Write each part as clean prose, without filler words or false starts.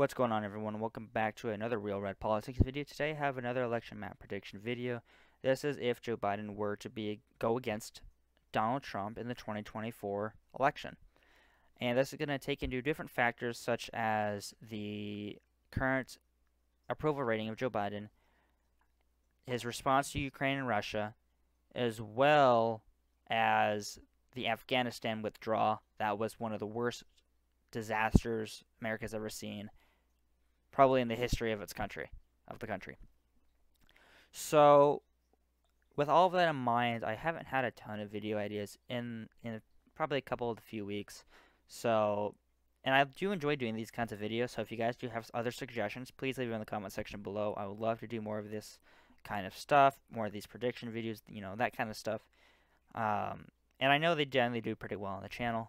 What's going on, everyone? Welcome back to another Real Red Politics video. Today I have another election map prediction video. This is if Joe Biden were to go against Donald Trump in the 2024 election. And this is going to take into different factors such as the current approval rating of Joe Biden, his response to Ukraine and Russia, as well as the Afghanistan withdrawal. That was one of the worst disasters America's ever seen, probably in the history of the country. So, with all of that in mind, I haven't had a ton of video ideas in probably a couple of the few weeks. So, and I do enjoy doing these kinds of videos. So, if you guys do have other suggestions, please leave them in the comment section below. I would love to do more of this kind of stuff, more of these prediction videos, that kind of stuff. And I know they generally do pretty well on the channel.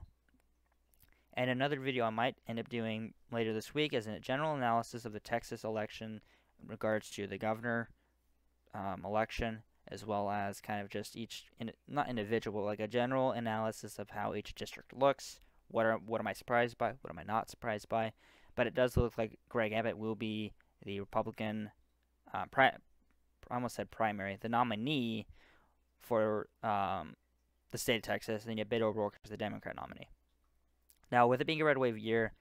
And another video I might end up doing later this week is a general analysis of the Texas election in regards to the governor election, as well as kind of just not individual, like a general analysis of how each district looks. What am I surprised by? What am I not surprised by? But it does look like Greg Abbott will be the Republican, I almost said primary, the nominee for the state of Texas, and yet Beto O'Rourke is the Democrat nominee. Now, with it being a red wave year,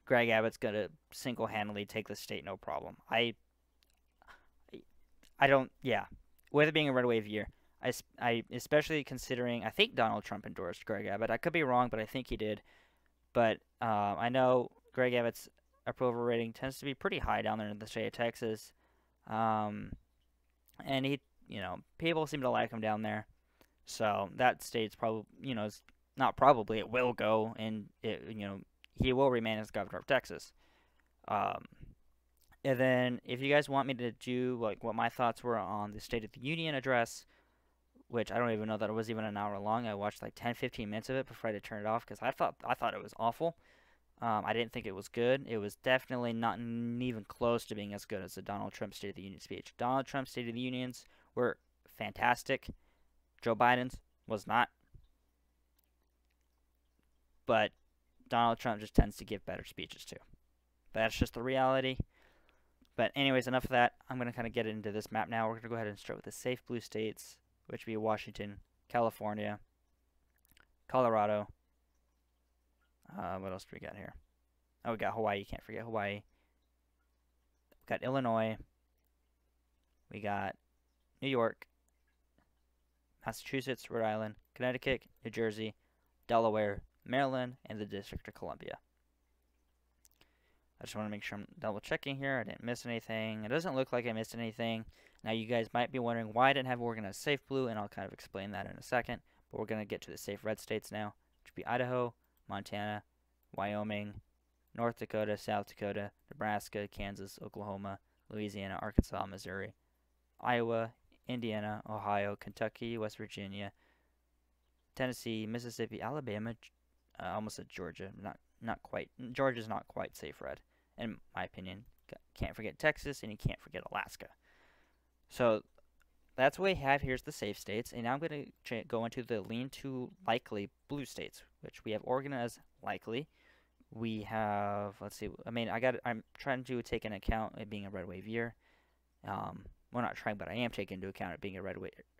Greg Abbott's going to single-handedly take the state, no problem. With it being a red wave year, I especially considering, I think Donald Trump endorsed Greg Abbott. I could be wrong, but I think he did. But I know Greg Abbott's approval rating tends to be pretty high down there in the state of Texas. And people seem to like him down there. So that state's probably, not probably, it will go, and he will remain as governor of Texas. And then if you guys want me to do like what my thoughts were on the State of the Union address, which I don't even know that it was even an hour long. I watched like 10-15 minutes of it before I had to turn it off because I thought it was awful. I didn't think it was good. It was definitely not even close to being as good as the Donald Trump State of the Union speech. Donald Trump's State of the Unions were fantastic. Joe Biden's was not. But Donald Trump just tends to give better speeches too. That's just the reality. But anyways, enough of that. I'm going to kind of get into this map now. We're going to go ahead and start with the safe blue states, which would be Washington, California, Colorado. What else do we got here? Oh, we got Hawaii. Can't forget Hawaii. We got Illinois. We got New York, Massachusetts, Rhode Island, Connecticut, New Jersey, Delaware, Maryland, and the District of Columbia. I just want to make sure I'm double checking here. I didn't miss anything. It doesn't look like I missed anything. Now you guys might be wondering why I didn't have organized safe blue, and I'll kind of explain that in a second. But we're going to get to the safe red states now, which would be Idaho, Montana, Wyoming, North Dakota, South Dakota, Nebraska, Kansas, Oklahoma, Louisiana, Arkansas, Missouri, Iowa, Indiana, Ohio, Kentucky, West Virginia, Tennessee, Mississippi, Alabama, almost said Georgia, not quite. Georgia's not quite safe red, in my opinion. Can't forget Texas, and you can't forget Alaska. So that's what we have. Here's the safe states, and now I'm going to go into the lean to likely blue states, which we have Oregon as likely. We have, let's see, I'm trying to take into account it being a red wave year. Well, not trying, but I am taking into account it being a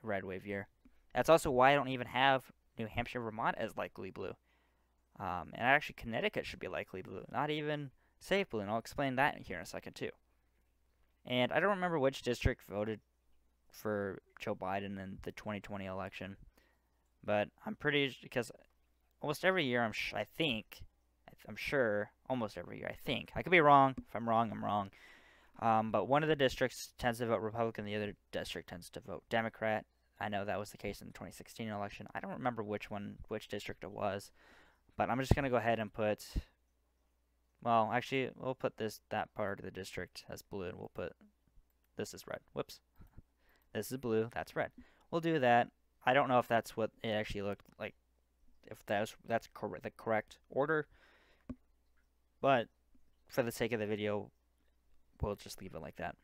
red wave year. That's also why I don't even have New Hampshire, Vermont as likely blue. And actually, Connecticut should be likely blue, not even safe blue, and I'll explain that here in a second too. And I don't remember which district voted for Joe Biden in the 2020 election, but I'm pretty, because almost every year I'm sure almost every year, I think. I could be wrong. If I'm wrong, I'm wrong. But one of the districts tends to vote Republican, the other district tends to vote Democrat. I know that was the case in the 2016 election. I don't remember which district it was. But I'm just going to go ahead and put, well, actually, we'll put that part of the district as blue, and we'll put, this is red. Whoops. This is blue, that's red. We'll do that. I don't know if that's what it actually looked like, if that's the correct order. But for the sake of the video, we'll just leave it like that.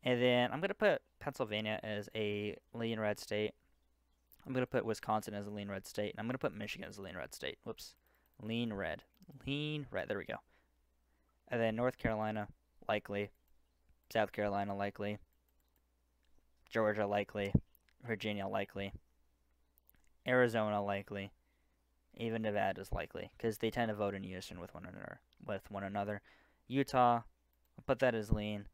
And then I'm going to put Pennsylvania as a lean red state. I'm going to put Wisconsin as a lean red state, and I'm going to put Michigan as a lean red state. Whoops. Lean red. Lean red. There we go. And then North Carolina, likely. South Carolina, likely. Georgia, likely. Virginia, likely. Arizona, likely. Even Nevada is likely, because they tend to vote in unison with one another. Utah, I'll put that as lean.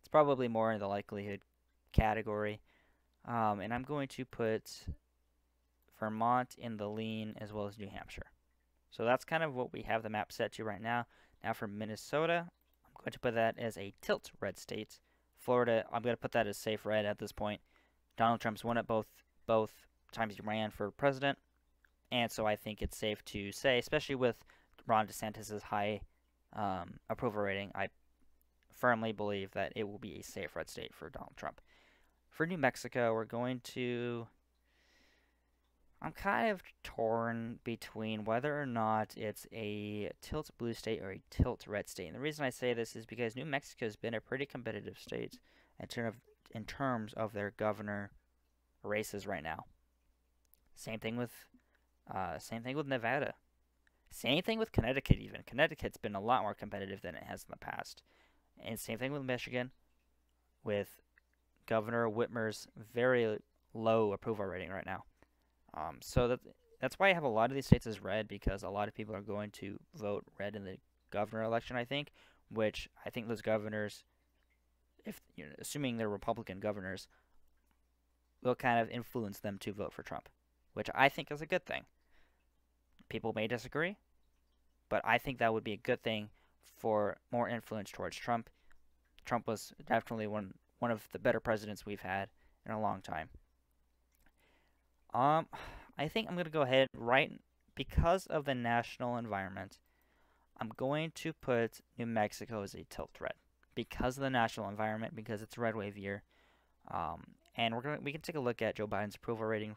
It's probably more in the likelihood category. And I'm going to put Vermont in the lean, as well as New Hampshire. So that's kind of what we have the map set to right now. Now for Minnesota, I'm going to put that as a tilt red state. Florida, I'm going to put that as safe red at this point. Donald Trump's won it both times he ran for president, and so I think it's safe to say, especially with Ron DeSantis' high approval rating, I firmly believe that it will be a safe red state for Donald Trump. For New Mexico, we're going to... I'm kind of torn between whether or not it's a tilt blue state or a tilt red state. And the reason I say this is because New Mexico has been a pretty competitive state in terms of their governor races right now. Same thing with Nevada. Same thing with Connecticut even. Connecticut's been a lot more competitive than it has in the past. And same thing with Michigan, with Governor Whitmer's very low approval rating right now. So that's why I have a lot of these states as red, because a lot of people are going to vote red in the governor election, I think, which I think those governors, if assuming they're Republican governors, will kind of influence them to vote for Trump, which I think is a good thing. People may disagree, but I think that would be a good thing for more influence towards Trump. Trump was definitely one of the better presidents we've had in a long time. I think I'm going to go ahead because of the national environment, I'm going to put New Mexico as a tilt red. Because of the national environment, because it's a red wave year. And we can take a look at Joe Biden's approval rating.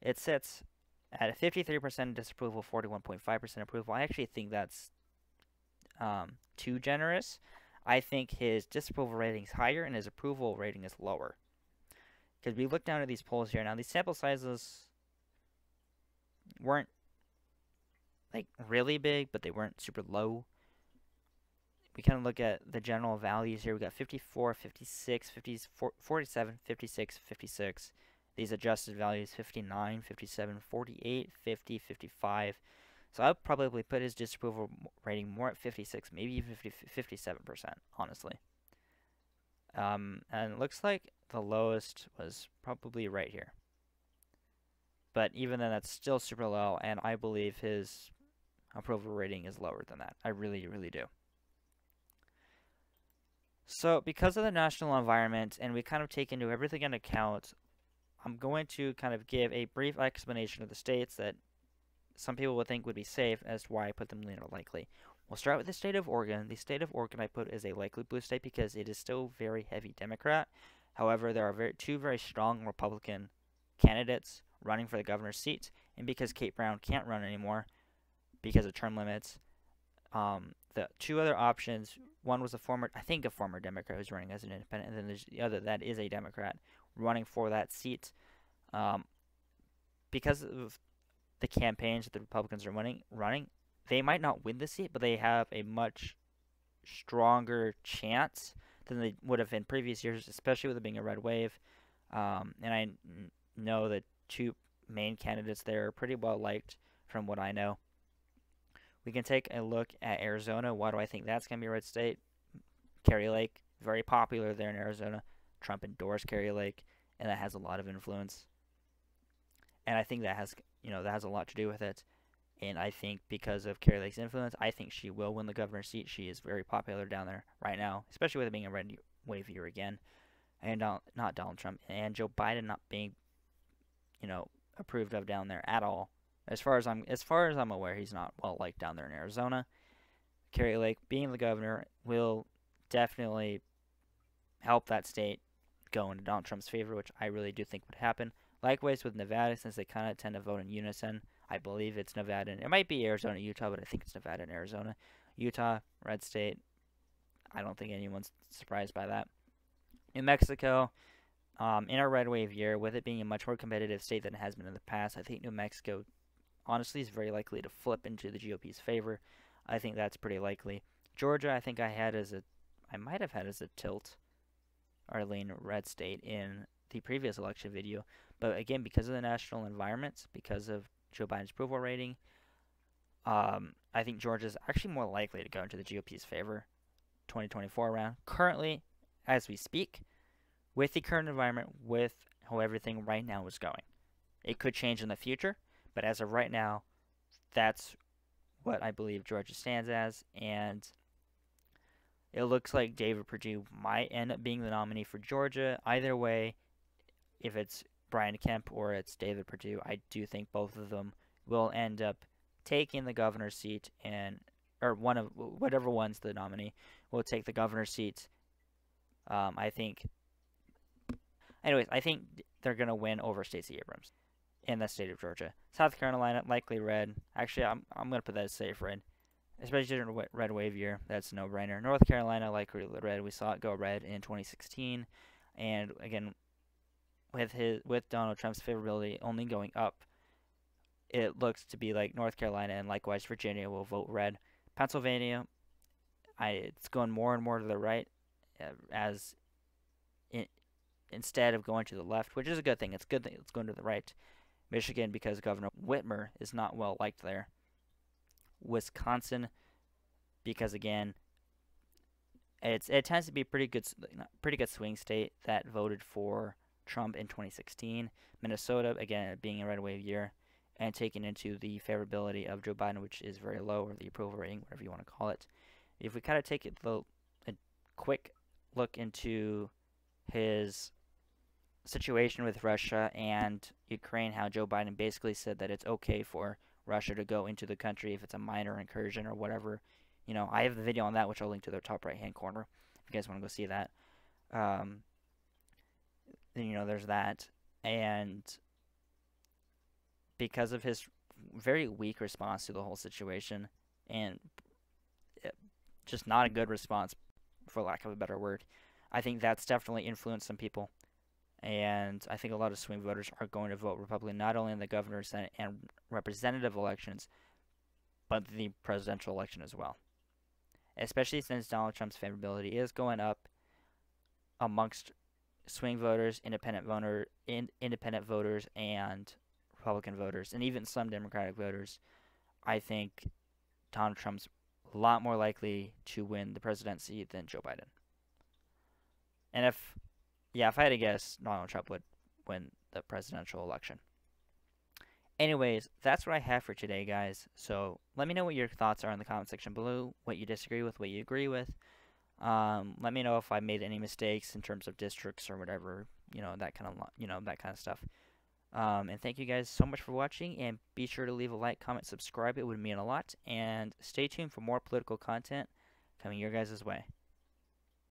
It sits at a 53% disapproval, 41.5% approval. I actually think that's too generous. I think his disapproval rating is higher and his approval rating is lower. Because we look down at these polls here. Now, these sample sizes weren't like really big, but they weren't super low. We kind of look at the general values here. We got 54, 56, 47, 56, 56. These adjusted values, 59, 57, 48, 50, 55. So I would probably put his disapproval rating more at 56, maybe even 57%, honestly. And it looks like the lowest was probably right here. But even then, that's still super low, and I believe his approval rating is lower than that. I really, really do. So because of the national environment, and we kind of take into everything into account, I'm going to kind of give a brief explanation of the states that some people would think would be safe as to why I put them lean or likely. We'll start with the state of Oregon. The state of Oregon I put as a likely blue state because it is still very heavy Democrat. However, there are two very strong Republican candidates running for the governor's seat, and because Kate Brown can't run anymore because of term limits, the two other options, one was a former Democrat who's running as an independent, and then there's the other that is a Democrat running for that seat. Because of the campaigns that the Republicans are running, they might not win the seat, but they have a much stronger chance than they would have in previous years, especially with it being a red wave. And I know the two main candidates there are pretty well liked from what I know. We can take a look at Arizona. Why do I think that's going to be a red state? Kari Lake, very popular there in Arizona. Trump endorsed Kari Lake, and that has a lot of influence. And I think that has a lot to do with it. And I think because of Kari Lake's influence, I think she will win the governor's seat. She is very popular down there right now, especially with it being a red wave year again. And not Donald Trump. And Joe Biden not being, approved of down there at all. As far as I'm aware, he's not well liked down there in Arizona. Kari Lake being the governor will definitely help that state go into Donald Trump's favor, which I really do think would happen. Likewise with Nevada, since they kind of tend to vote in unison. I believe it's Nevada, and it might be Arizona, Utah, but I think it's Nevada and Arizona. Utah, red state. I don't think anyone's surprised by that. New Mexico, in a red wave year, with it being a much more competitive state than it has been in the past, I think New Mexico honestly is very likely to flip into the GOP's favor. I think that's pretty likely. Georgia, I think I might have had as a tilt or lean red state in the previous election video. But again, because of the national environment, because of Joe Biden's approval rating, I think Georgia is actually more likely to go into the GOP's favor 2024 round. Currently, as we speak, with the current environment, with how everything right now is going. It could change in the future, but as of right now, that's what I believe Georgia stands as, and it looks like David Perdue might end up being the nominee for Georgia. Either way, if it's Brian Kemp or it's David Perdue, I do think both of them will end up taking the governor's seat, or one of whatever one's the nominee will take the governor's seat. I think they're gonna win over Stacey Abrams in the state of Georgia. South Carolina, likely red. Actually, I'm gonna put that as safe red, especially during a red wave year. That's a no-brainer. North Carolina, likely red. We saw it go red in 2016, and again, with Donald Trump's favorability only going up, it looks to be like North Carolina and likewise Virginia will vote red. Pennsylvania, it's going more and more to the right, as instead of going to the left, which is a good thing. It's good that it's going to the right. Michigan, because Governor Whitmer is not well liked there. Wisconsin, because again, it tends to be a pretty good swing state that voted for Trump in 2016. Minnesota, again, being a red wave year and taking into the favorability of Joe Biden, which is very low, or the approval rating, whatever you want to call it. If we kind of take a quick look into his situation with Russia and Ukraine, how Joe Biden basically said that it's okay for Russia to go into the country if it's a minor incursion or whatever. I have the video on that, which I'll link to the top right-hand corner if you guys want to go see that. Then, there's that. And because of his very weak response to the whole situation, and just not a good response, for lack of a better word, I think that's definitely influenced some people. And I think a lot of swing voters are going to vote Republican, not only in the governor, Senate, and representative elections, but the presidential election as well. Especially since Donald Trump's favorability is going up amongst swing voters, independent voters, and Republican voters, and even some Democratic voters. I think Donald Trump's a lot more likely to win the presidency than Joe Biden. And if I had to guess, Donald Trump would win the presidential election. Anyways, that's what I have for today, guys. So let me know what your thoughts are in the comment section below, what you disagree with, what you agree with. Let me know if I made any mistakes in terms of districts or whatever, that kind of stuff. And thank you guys so much for watching, and be sure to leave a like, comment, subscribe. It would mean a lot. And stay tuned for more political content coming your guys' way.